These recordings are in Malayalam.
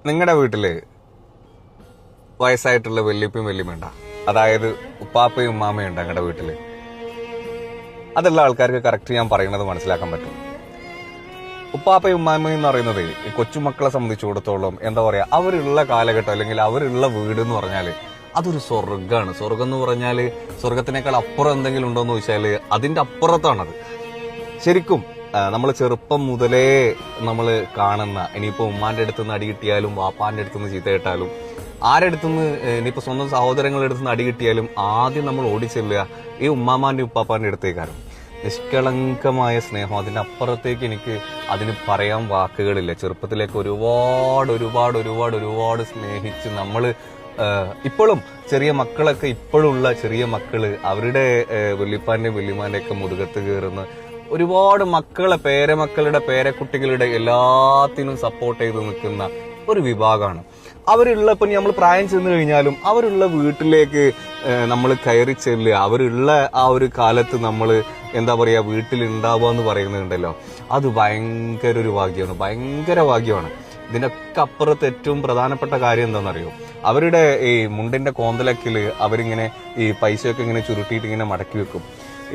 നിങ്ങളുടെ വീട്ടില് വയസ്സായിട്ടുള്ള വല്യപ്പയും വല്യമ്മയുണ്ട, അതായത് ഉപ്പാപ്പയും ഉമ്മാമയും ഉണ്ട് നിങ്ങളുടെ വീട്ടില്? അതുള്ള ആൾക്കാർക്ക് കറക്റ്റ് ഞാൻ പറയുന്നത് മനസ്സിലാക്കാൻ പറ്റും. ഉപ്പാപ്പയും ഉമ്മാമയും എന്ന് പറയുന്നത് ഈ കൊച്ചുമക്കളെ സംബന്ധിച്ചിടത്തോളം എന്താ പറയാ, അവരുള്ള കാലഘട്ടം അല്ലെങ്കിൽ അവരുള്ള വീട് എന്ന് പറഞ്ഞാല് അതൊരു സ്വർഗ്ഗമാണ്. സ്വർഗം എന്ന് പറഞ്ഞാല് സ്വർഗത്തിനേക്കാൾ അപ്പുറം എന്തെങ്കിലും ഉണ്ടോ എന്ന് ചോദിച്ചാല് അതിന്റെ അപ്പുറത്താണത്. ശരിക്കും നമ്മൾ ചെറുപ്പം മുതലേ നമ്മൾ കാണുന്ന, ഇനിയിപ്പോ ഉമ്മാന്റെ അടുത്തുനിന്ന് അടി കിട്ടിയാലും വാപ്പാന്റെ അടുത്തുനിന്ന് ചീത്ത കേട്ടാലും ആരടുത്തുനിന്ന്, ഇനിയിപ്പോ സ്വന്തം സഹോദരങ്ങളുടെ അടുത്തുനിന്ന് അടി കിട്ടിയാലും ആദ്യം നമ്മൾ ഓടിച്ചെല്ലുക ഈ ഉമ്മാമാന്റെ ഉപ്പാപ്പാന്റെ അടുത്തേക്കാരും. നിഷ്കളങ്കമായ സ്നേഹം, അതിന്റെ അപ്പുറത്തേക്ക് എനിക്ക് അതിന് പറയാൻ വാക്കുകളില്ല. ചെറുപ്പത്തിലേക്ക് ഒരുപാട് ഒരുപാട് ഒരുപാട് ഒരുപാട് സ്നേഹിച്ച് നമ്മള് ഇപ്പോഴും ചെറിയ മക്കളൊക്കെ, ഇപ്പോഴുള്ള ചെറിയ മക്കള് അവരുടെ വല്യപ്പാന്റെ വല്യമാന്റെ ഒക്കെ മുതുകത്ത് കയറുന്ന ഒരുപാട് മക്കളെ, പേരമക്കളുടെ പേരക്കുട്ടികളുടെ എല്ലാത്തിനും സപ്പോർട്ട് ചെയ്ത് നിൽക്കുന്ന ഒരു വിഭാഗമാണ്. അവരുള്ളപ്പോൾ നമ്മൾ പ്രായം ചെന്ന് കഴിഞ്ഞാലും അവരുള്ള വീട്ടിലേക്ക് നമ്മൾ കയറി ചെല്ലുക, അവരുള്ള ആ ഒരു കാലത്ത് നമ്മൾ എന്താ പറയാ വീട്ടിലുണ്ടാവുക എന്ന് പറയുന്നുണ്ടല്ലോ, അത് ഭയങ്കര ഒരു ഭാഗ്യമാണ്, ഭയങ്കര ഭാഗ്യമാണ്. ഇതിനൊക്കെ അപ്പുറത്ത് ഏറ്റവും പ്രധാനപ്പെട്ട കാര്യം എന്താണെന്നറിയോ, അവരുടെ ഈ മുണ്ടിന്റെ കോന്തലക്കില് അവരിങ്ങനെ ഈ പൈസയൊക്കെ ഇങ്ങനെ ചുരുട്ടിയിട്ട് ഇങ്ങനെ മടക്കി വെക്കും.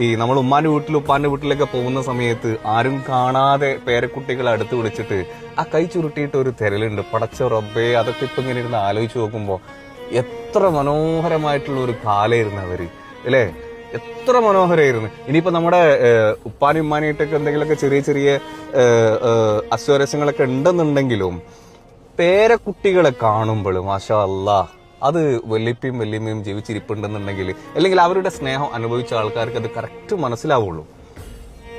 ഈ നമ്മൾ ഉമ്മാന്റെ വീട്ടിലും ഉപ്പാന്റെ വീട്ടിലൊക്കെ പോകുന്ന സമയത്ത് ആരും കാണാതെ പേരക്കുട്ടികളെ അടുത്ത് വിളിച്ചിട്ട് ആ കൈ ചുരുട്ടിയിട്ട് ഒരു തെരലുണ്ട്. പടച്ച റബ്ബേ, അതൊക്കെ ഇപ്പൊ ഇങ്ങനെ ഇരുന്ന് ആലോചിച്ച് നോക്കുമ്പോ എത്ര മനോഹരമായിട്ടുള്ള ഒരു കാലായിരുന്നു അവര്, അല്ലേ? എത്ര മനോഹരമായിരുന്നു. ഇനിയിപ്പോ നമ്മുടെ ഉപ്പാനും ഉമ്മാനായിട്ടൊക്കെ എന്തെങ്കിലുമൊക്കെ ചെറിയ ചെറിയ അസ്വാരസ്യങ്ങളൊക്കെ ഉണ്ടെന്നുണ്ടെങ്കിലും പേരക്കുട്ടികളെ കാണുമ്പോൾ മാഷാ അല്ലാ, അത് വല്യപ്പയും വല്യമ്മയും ജീവിച്ചിരിപ്പുണ്ടെന്നുണ്ടെങ്കിൽ, അല്ലെങ്കിൽ അവരുടെ സ്നേഹം അനുഭവിച്ച ആൾക്കാർക്ക് അത് കറക്റ്റ് മനസ്സിലാവുള്ളൂ.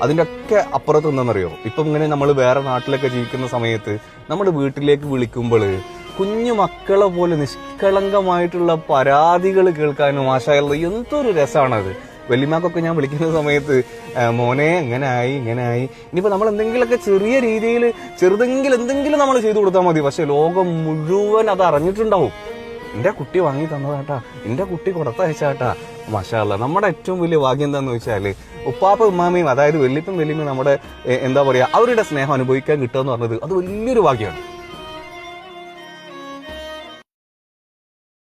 അതിന്റെ ഒക്കെ അപ്പുറത്ത് എന്താണെന്നറിയോ, ഇപ്പം ഇങ്ങനെ നമ്മൾ വേറെ നാട്ടിലൊക്കെ ജീവിക്കുന്ന സമയത്ത് നമ്മുടെ വീട്ടിലേക്ക് വിളിക്കുമ്പോൾ കുഞ്ഞു മക്കളെ പോലെ നിഷ്കളങ്കമായിട്ടുള്ള പരാതികൾ കേൾക്കാനും മാഷായുള്ള എന്തൊരു രസമാണത്. വല്യമ്മക്കൊക്കെ ഞാൻ വിളിക്കുന്ന സമയത്ത് മോനെ ഇങ്ങനായി ഇങ്ങനായി, ഇനിയിപ്പോ നമ്മൾ എന്തെങ്കിലുമൊക്കെ ചെറിയ രീതിയിൽ ചെറുതെങ്കിലും എന്തെങ്കിലും നമ്മൾ ചെയ്തു കൊടുത്താൽ മതി, പക്ഷെ ലോകം മുഴുവൻ അത് അറിഞ്ഞിട്ടുണ്ടാവും. എന്റെ കുട്ടി വാങ്ങി തന്നതാട്ടാ, എന്റെ കുട്ടി കൊടുത്തയച്ചാട്ടാ. മാഷാ അല്ലാ, നമ്മുടെ ഏറ്റവും വലിയ ഭാഗ്യം എന്താന്ന് വെച്ചാല് ഉപ്പാപ്പ ഉമ്മാമയും, അതായത് വല്യപ്പയും വല്യമ്മയും നമ്മുടെ എന്താ പറയാ അവരുടെ സ്നേഹം അനുഭവിക്കാൻ കിട്ടുക എന്ന് പറഞ്ഞത് അത് വലിയൊരു ഭാഗ്യമാണ്.